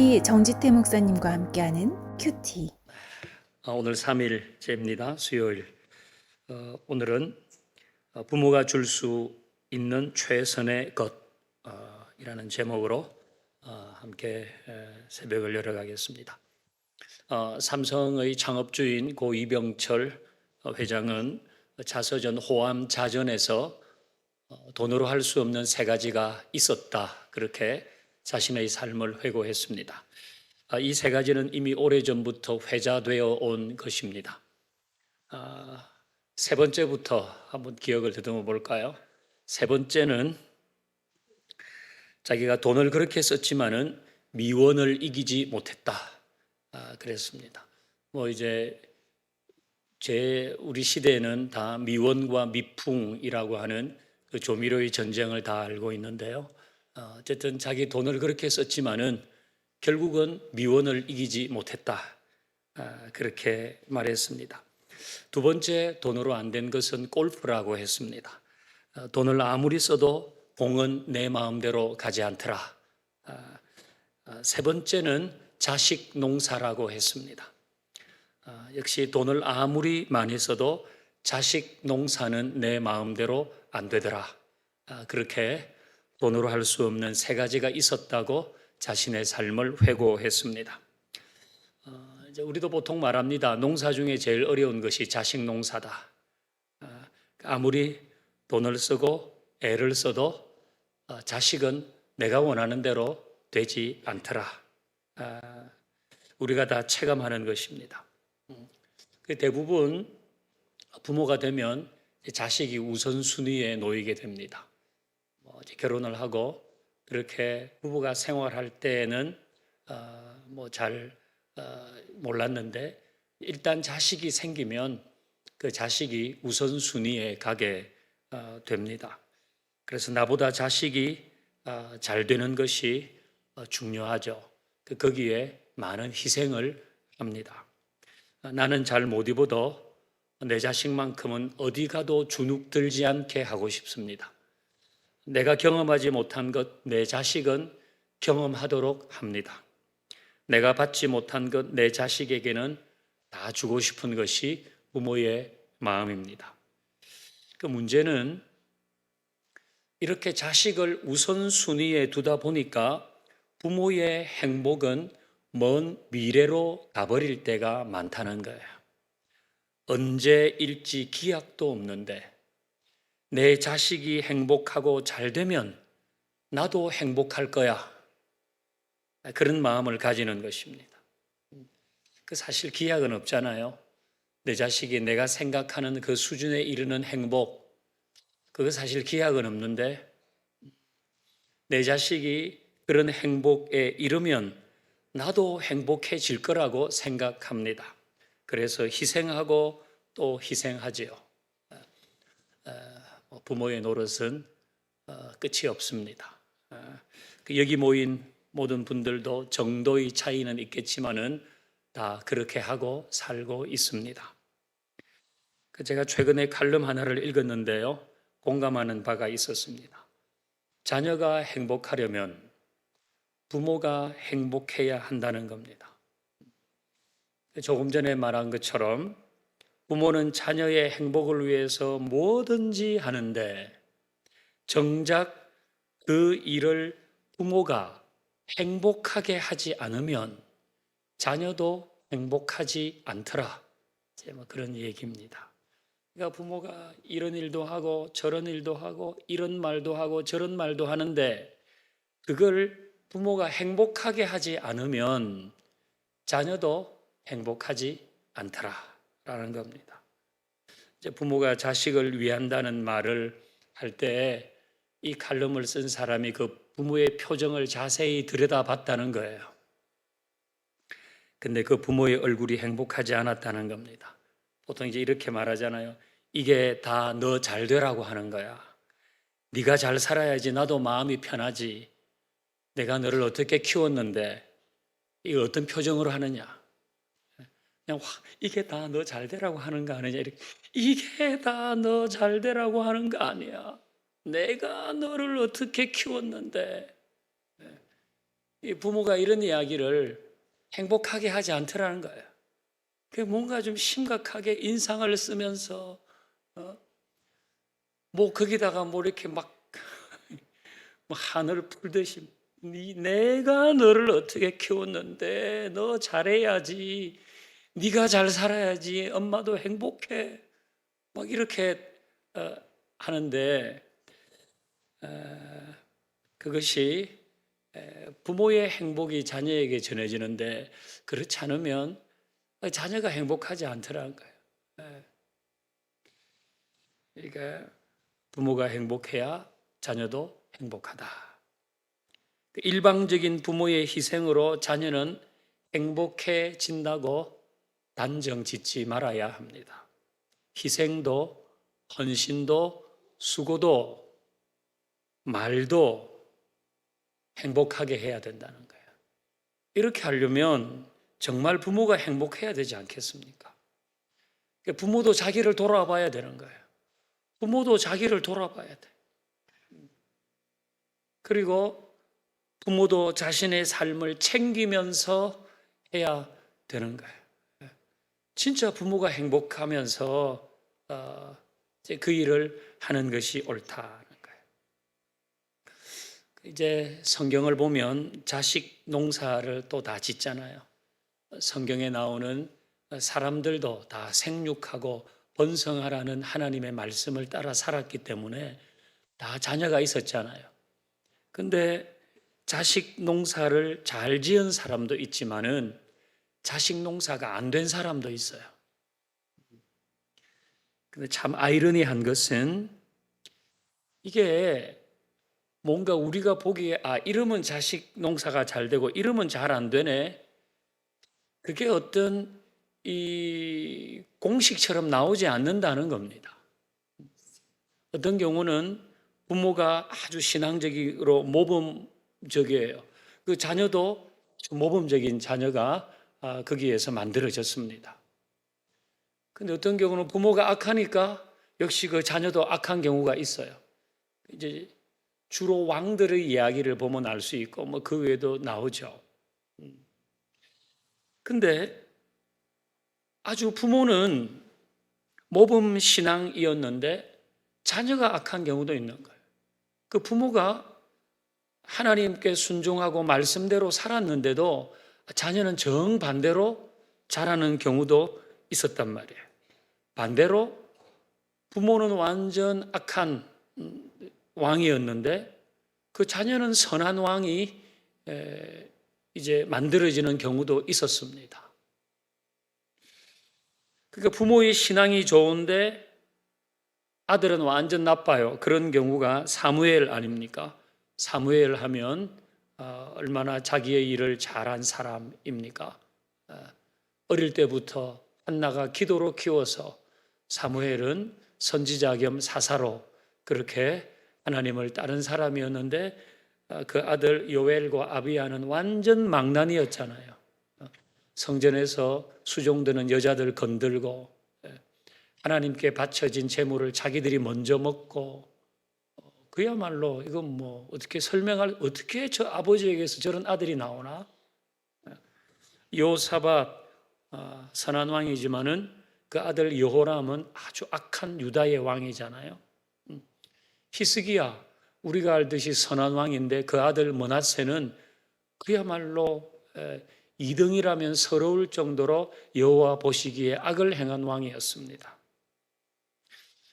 큐티 정지태 목사님과 함께하는 큐티. 오늘 3일째입니다. 수요일. 오늘은 부모가 줄 수 있는 최선의 것이라는 제목으로 함께 새벽을 열어가겠습니다. 삼성의 창업주인 고 이병철 회장은 자서전 호암 자전에서 돈으로 할 수 없는 세 가지가 있었다, 그렇게 자신의 삶을 회고했습니다. 이 세 가지는 이미 오래전부터 회자되어 온 것입니다. 세 번째부터 한번 기억을 더듬어 볼까요? 세 번째는 자기가 돈을 그렇게 썼지만은 미원을 이기지 못했다, 그랬습니다. 이제 우리 시대에는 다 미원과 미풍이라고 하는 그 조미료의 전쟁을 다 알고 있는데요. 어쨌든 자기 돈을 그렇게 썼지만은 결국은 미원을 이기지 못했다, 그렇게 말했습니다. 두 번째, 돈으로 안 된 것은 골프라고 했습니다. 돈을 아무리 써도 공은 내 마음대로 가지 않더라. 세 번째는 자식 농사라고 했습니다. 역시 돈을 아무리 많이 써도 자식 농사는 내 마음대로 안 되더라. 그렇게 돈으로 할 수 없는 세 가지가 있었다고 자신의 삶을 회고했습니다. 이제 우리도 보통 말합니다. 농사 중에 제일 어려운 것이 자식 농사다. 아무리 돈을 쓰고 애를 써도 자식은 내가 원하는 대로 되지 않더라. 우리가 다 체감하는 것입니다. 대부분 부모가 되면 자식이 우선순위에 놓이게 됩니다. 결혼을 하고 그렇게 부부가 생활할 때에는 잘 몰랐는데 일단 자식이 생기면 그 자식이 우선순위에 가게 됩니다. 그래서 나보다 자식이 잘 되는 것이 중요하죠. 거기에 많은 희생을 합니다. 나는 잘 못 입어도 내 자식만큼은 어디 가도 주눅 들지 않게 하고 싶습니다. 내가 경험하지 못한 것 내 자식은 경험하도록 합니다. 내가 받지 못한 것 내 자식에게는 다 주고 싶은 것이 부모의 마음입니다. 그 문제는 이렇게 자식을 우선순위에 두다 보니까 부모의 행복은 먼 미래로 가버릴 때가 많다는 거예요. 언제일지 기약도 없는데 내 자식이 행복하고 잘 되면 나도 행복할 거야, 그런 마음을 가지는 것입니다. 그 사실 기약은 없잖아요. 내 자식이 내가 생각하는 그 수준에 이르는 행복, 그거 사실 기약은 없는데 내 자식이 그런 행복에 이르면 나도 행복해질 거라고 생각합니다. 그래서 희생하고 또 희생하지요. 부모의 노릇은 끝이 없습니다. 여기 모인 모든 분들도 정도의 차이는 있겠지만은 다 그렇게 하고 살고 있습니다. 제가 최근에 칼럼 하나를 읽었는데요, 공감하는 바가 있었습니다. 자녀가 행복하려면 부모가 행복해야 한다는 겁니다. 조금 전에 말한 것처럼 부모는 자녀의 행복을 위해서 뭐든지 하는데 정작 그 일을 부모가 행복하게 하지 않으면 자녀도 행복하지 않더라, 그런 얘기입니다. 그러니까 부모가 이런 일도 하고 저런 일도 하고 이런 말도 하고 저런 말도 하는데 그걸 부모가 행복하게 하지 않으면 자녀도 행복하지 않더라라는 겁니다. 이제 부모가 자식을 위한다는 말을 할 때 이 칼럼을 쓴 사람이 그 부모의 표정을 자세히 들여다봤다는 거예요. 근데 그 부모의 얼굴이 행복하지 않았다는 겁니다. 보통 이제 이렇게 말하잖아요. 이게 다 너 잘 되라고 하는 거야. 네가 잘 살아야지 나도 마음이 편하지. 내가 너를 어떻게 키웠는데 이거 어떤 표정으로 하느냐. 그냥 이게 다 너 잘 되라고 하는 거 아니냐. 이게 다 너 잘 되라고 하는 거 아니야. 내가 너를 어떻게 키웠는데. 이 부모가 이런 이야기를 행복하게 하지 않더라는 거예요. 뭔가 좀 심각하게 인상을 쓰면서 뭐 거기다가 뭐 이렇게 막 뭐 하늘을 풀듯이 내가 너를 어떻게 키웠는데 너 잘해야지, 네가 잘 살아야지, 엄마도 행복해, 막 이렇게 하는데 그것이 부모의 행복이 자녀에게 전해지는데 그렇지 않으면 자녀가 행복하지 않더라는 거예요. 그러니까 부모가 행복해야 자녀도 행복하다. 일방적인 부모의 희생으로 자녀는 행복해진다고 단정 짓지 말아야 합니다. 희생도, 헌신도, 수고도, 말도 행복하게 해야 된다는 거예요. 이렇게 하려면 정말 부모가 행복해야 되지 않겠습니까? 부모도 자기를 돌아봐야 되는 거예요. 부모도 자기를 돌아봐야 돼. 그리고 부모도 자신의 삶을 챙기면서 해야 되는 거예요. 진짜 부모가 행복하면서 그 일을 하는 것이 옳다는 거예요. 이제 성경을 보면 자식 농사를 또 다 짓잖아요. 성경에 나오는 사람들도 다 생육하고 번성하라는 하나님의 말씀을 따라 살았기 때문에 다 자녀가 있었잖아요. 근데 자식 농사를 잘 지은 사람도 있지만은 자식 농사가 안 된 사람도 있어요. 근데 참 아이러니한 것은 이게 뭔가 우리가 보기에 이러면 자식 농사가 잘 되고 이러면 잘 안 되네. 그게 어떤 이 공식처럼 나오지 않는다는 겁니다. 어떤 경우는 부모가 아주 신앙적으로 모범적이에요. 그 자녀도 모범적인 자녀가 거기에서 만들어졌습니다. 근데 어떤 경우는 부모가 악하니까 역시 그 자녀도 악한 경우가 있어요. 이제 주로 왕들의 이야기를 보면 알 수 있고 뭐 그 외에도 나오죠. 근데 아주 부모는 모범 신앙이었는데 자녀가 악한 경우도 있는 거예요. 그 부모가 하나님께 순종하고 말씀대로 살았는데도 자녀는 정반대로 자라는 경우도 있었단 말이에요. 반대로 부모는 완전 악한 왕이었는데 그 자녀는 선한 왕이 이제 만들어지는 경우도 있었습니다. 그러니까 부모의 신앙이 좋은데 아들은 완전 나빠요. 그런 경우가 사무엘 아닙니까? 사무엘 하면 얼마나 자기의 일을 잘한 사람입니까? 어릴 때부터 한나가 기도로 키워서 사무엘은 선지자 겸 사사로 그렇게 하나님을 따른 사람이었는데 그 아들 요엘과 아비야는 완전 망나니였잖아요. 성전에서 수종드는 여자들 건들고 하나님께 바쳐진 재물을 자기들이 먼저 먹고 그야말로 이건 뭐 어떻게 어떻게 저 아버지에게서 저런 아들이 나오나? 요사밧 선한 왕이지만은 그 아들 여호람은 아주 악한 유다의 왕이잖아요. 히스기야 우리가 알듯이 선한 왕인데 그 아들 므낫세는 그야말로 2등이라면 서러울 정도로 여호와 보시기에 악을 행한 왕이었습니다.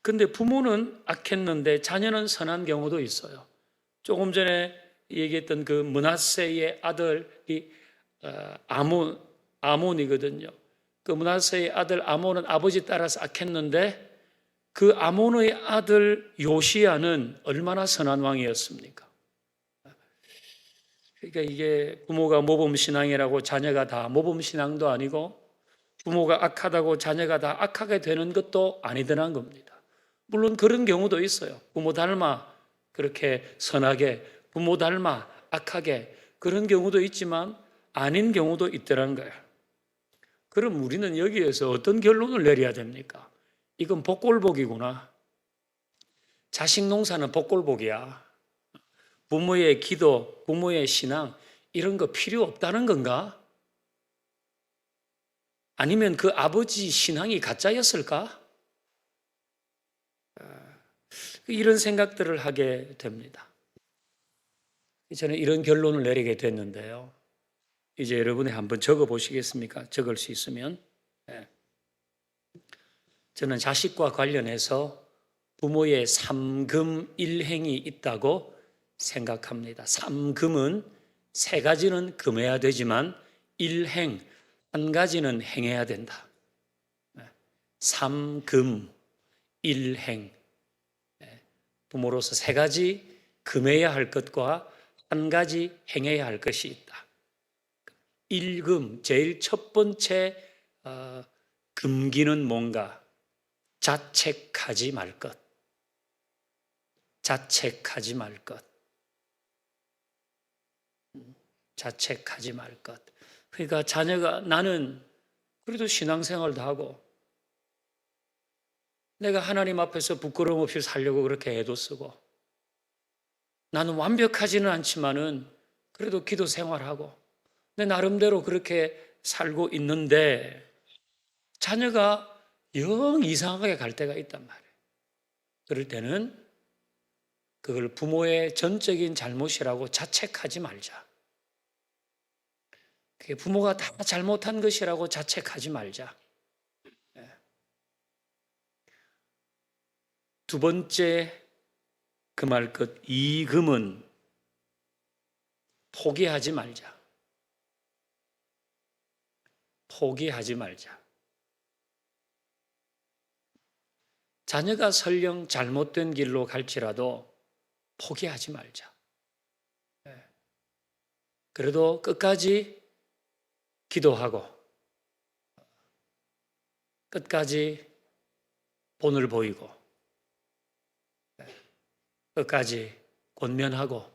근데 부모는 악했는데 자녀는 선한 경우도 있어요. 조금 전에 얘기했던 그 므낫세의 아들이 아몬이거든요. 그 므낫세의 아들 아몬은 아버지 따라서 악했는데 그 아몬의 아들 요시야는 얼마나 선한 왕이었습니까? 그러니까 이게 부모가 모범신앙이라고 자녀가 다 모범신앙도 아니고 부모가 악하다고 자녀가 다 악하게 되는 것도 아니더란 겁니다. 물론 그런 경우도 있어요. 부모 닮아 그렇게 선하게, 부모 닮아 악하게 그런 경우도 있지만 아닌 경우도 있더란 거예요. 그럼 우리는 여기에서 어떤 결론을 내려야 됩니까? 이건 복골복이구나. 자식 농사는 복골복이야. 부모의 기도, 부모의 신앙 이런 거 필요 없다는 건가? 아니면 그 아버지 신앙이 가짜였을까? 이런 생각들을 하게 됩니다. 저는 이런 결론을 내리게 됐는데요. 이제 여러분이 한번 적어 보시겠습니까? 적을 수 있으면. 네. 저는 자식과 관련해서 부모의 삼금 일행이 있다고 생각합니다. 삼금은 세 가지는 금해야 되지만 일행, 한 가지는 행해야 된다. 삼금, 일행. 부모로서 세 가지 금해야 할 것과 한 가지 행해야 할 것이 있다. 일금, 제일 첫 번째 금기는 뭔가? 자책하지 말 것. 자책하지 말 것. 자책하지 말 것. 그러니까 자녀가 나는 그래도 신앙생활도 하고 내가 하나님 앞에서 부끄러움 없이 살려고 그렇게 애도 쓰고 나는 완벽하지는 않지만은 그래도 기도 생활하고 내 나름대로 그렇게 살고 있는데 자녀가 영 이상하게 갈 때가 있단 말이에요. 그럴 때는 그걸 부모의 전적인 잘못이라고 자책하지 말자. 그게 부모가 다 잘못한 것이라고 자책하지 말자. 두 번째 금할 것, 이금은 포기하지 말자. 포기하지 말자. 자녀가 설령 잘못된 길로 갈지라도 포기하지 말자. 그래도 끝까지 기도하고 끝까지 본을 보이고 끝까지 권면하고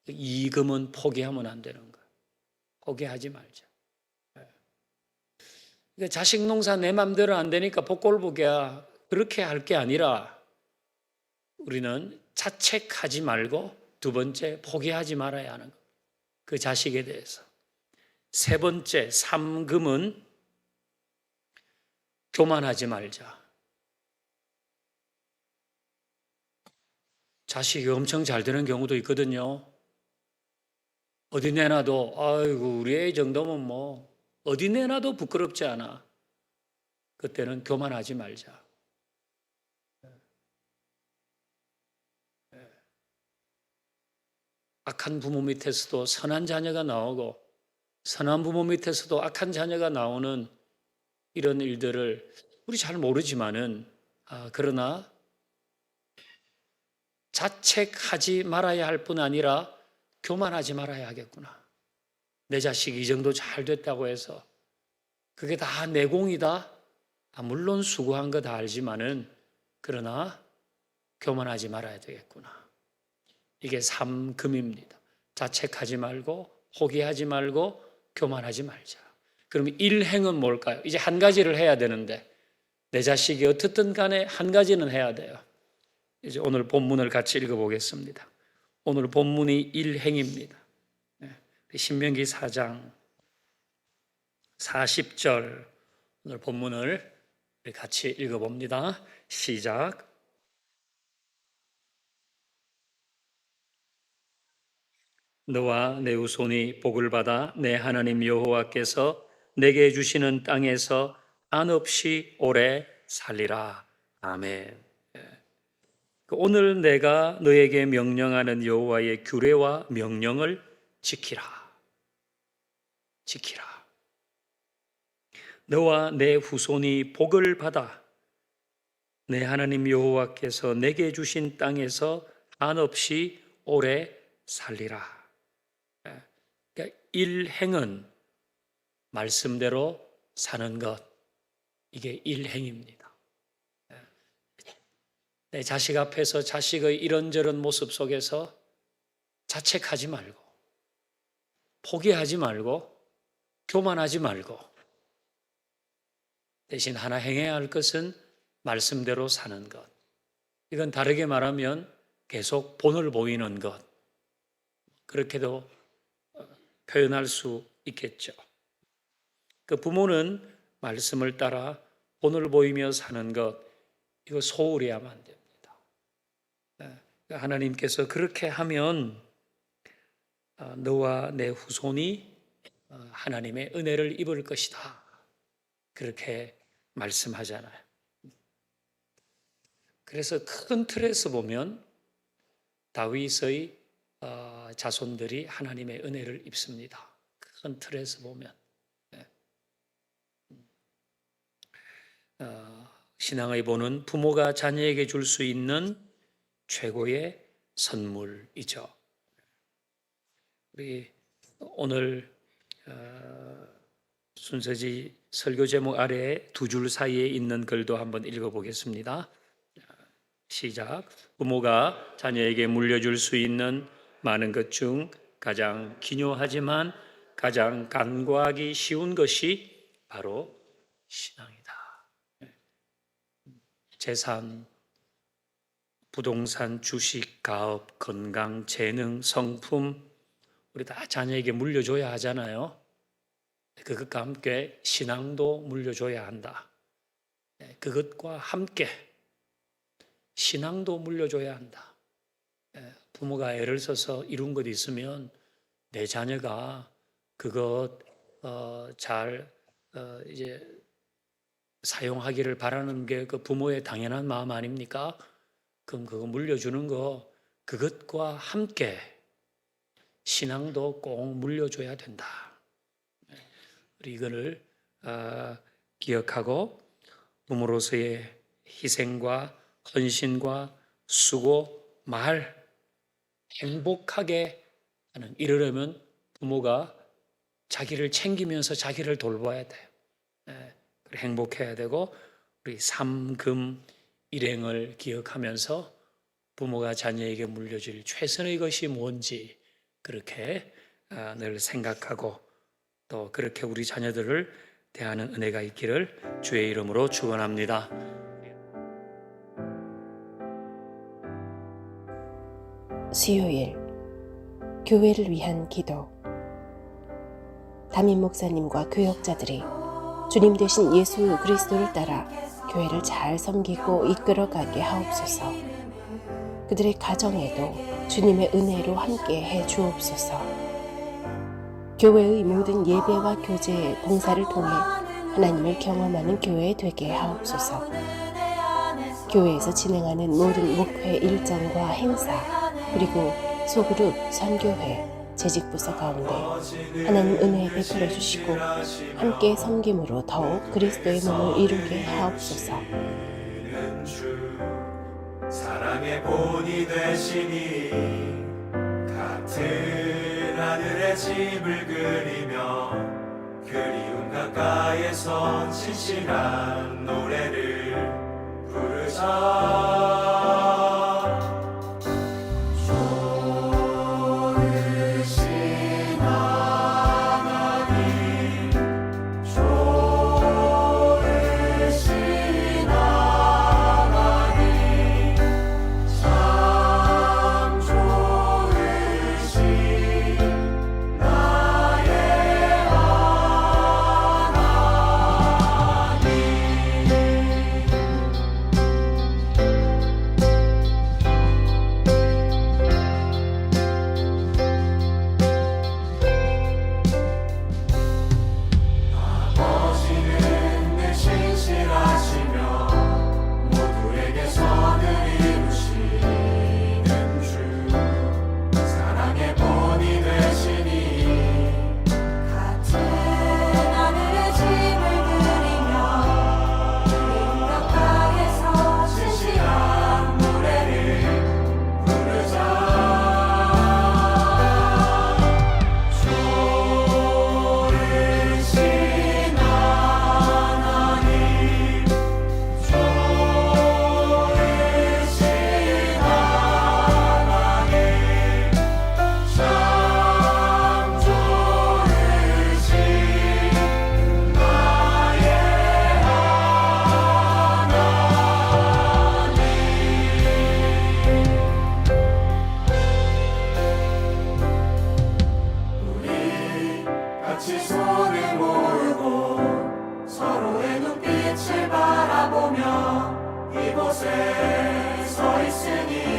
이금은 포기하면 안 되는 거야. 포기하지 말자. 그러니까 자식 농사 내 맘대로 안 되니까 복골복이야. 그렇게 할 게 아니라 우리는 자책하지 말고 두 번째 포기하지 말아야 하는 거. 그 자식에 대해서. 세 번째 삼금은 교만하지 말자. 자식이 엄청 잘 되는 경우도 있거든요. 어디 내놔도 아이고 우리 애 정도면 뭐 어디 내놔도 부끄럽지 않아. 그때는 교만하지 말자. 악한 부모 밑에서도 선한 자녀가 나오고 선한 부모 밑에서도 악한 자녀가 나오는 이런 일들을 우리 잘 모르지만은 그러나 자책하지 말아야 할 뿐 아니라 교만하지 말아야 하겠구나. 내 자식이 이 정도 잘 됐다고 해서 그게 다 내 공이다. 물론 수고한 거 다 알지만은 그러나 교만하지 말아야 되겠구나. 이게 삼금입니다. 자책하지 말고 포기하지 말고 교만하지 말자. 그럼 일행은 뭘까요? 이제 한 가지를 해야 되는데 내 자식이 어떻든 간에 한 가지는 해야 돼요. 이제 오늘 본문을 같이 읽어보겠습니다. 오늘 본문이 일행입니다. 신명기 4장 40절 오늘 본문을 같이 읽어봅니다. 시작. 너와 내 후손이 복을 받아 내 하나님 여호와께서 내게 주시는 땅에서 한없이 오래 살리라. 아멘. 오늘 내가 너에게 명령하는 여호와의 규례와 명령을 지키라. 지키라. 너와 내 후손이 복을 받아 내 하나님 여호와께서 내게 주신 땅에서 한없이 오래 살리라. 그러니까 일행은 말씀대로 사는 것, 이게 일행입니다. 내 자식 앞에서 자식의 이런저런 모습 속에서 자책하지 말고 포기하지 말고 교만하지 말고 대신 하나 행해야 할 것은 말씀대로 사는 것. 이건 다르게 말하면 계속 본을 보이는 것. 그렇게도 표현할 수 있겠죠. 그 부모는 말씀을 따라 본을 보이며 사는 것, 이거 소홀히 하면 안 됩니다. 하나님께서 그렇게 하면 너와 내 후손이 하나님의 은혜를 입을 것이다. 그렇게 말씀하잖아요. 그래서 큰 틀에서 보면 다윗의 자손들이 하나님의 은혜를 입습니다. 큰 틀에서 보면. 신앙의 본은 부모가 자녀에게 줄 수 있는 최고의 선물이죠. 우리 오늘 순서지 설교 제목 아래에 두 줄 사이에 있는 글도 한번 읽어보겠습니다. 시작. 부모가 자녀에게 물려줄 수 있는 많은 것 중 가장 기묘하지만 가장 간과하기 쉬운 것이 바로 신앙이다. 재산, 부동산, 주식, 가업, 건강, 재능, 성품, 우리 다 자녀에게 물려줘야 하잖아요. 그것과 함께 신앙도 물려줘야 한다. 그것과 함께 신앙도 물려줘야 한다. 부모가 애를 써서 이룬 것 있으면 내 자녀가 그것 잘 이제 사용하기를 바라는 게 그 부모의 당연한 마음 아닙니까? 그럼 그거 물려주는 거 그것과 함께 신앙도 꼭 물려줘야 된다. 우리 이거를 기억하고 부모로서의 희생과 헌신과 수고, 말 행복하게 하는 이러려면 부모가 자기를 챙기면서 자기를 돌봐야 돼요. 행복해야 되고 우리 삼금 일행을 기억하면서 부모가 자녀에게 물려줄 최선의 것이 뭔지 그렇게 늘 생각하고 또 그렇게 우리 자녀들을 대하는 은혜가 있기를 주의 이름으로 축원합니다. 수요일 교회를 위한 기도. 담임 목사님과 교역자들이 주님 되신 예수 그리스도를 따라 교회를 잘 섬기고 이끌어가게 하옵소서. 그들의 가정에도 주님의 은혜로 함께 해 주옵소서. 교회의 모든 예배와 교제, 봉사를 통해 하나님을 경험하는 교회 되게 하옵소서. 교회에서 진행하는 모든 목회 일정과 행사, 그리고 소그룹, 선교회, 재직부서 가운데 하나님 은혜 베풀어 주시고 함께 섬김으로 더욱 그리스도의 몸을 이루게 하옵소서. 사랑의 본이 되시니 같은 하늘의 집을 그리며 그리움 가까이에서 진실한 노래를 부르자. 같이 손을 모으고 서로의 눈빛을 바라보며 이곳에 서 있으니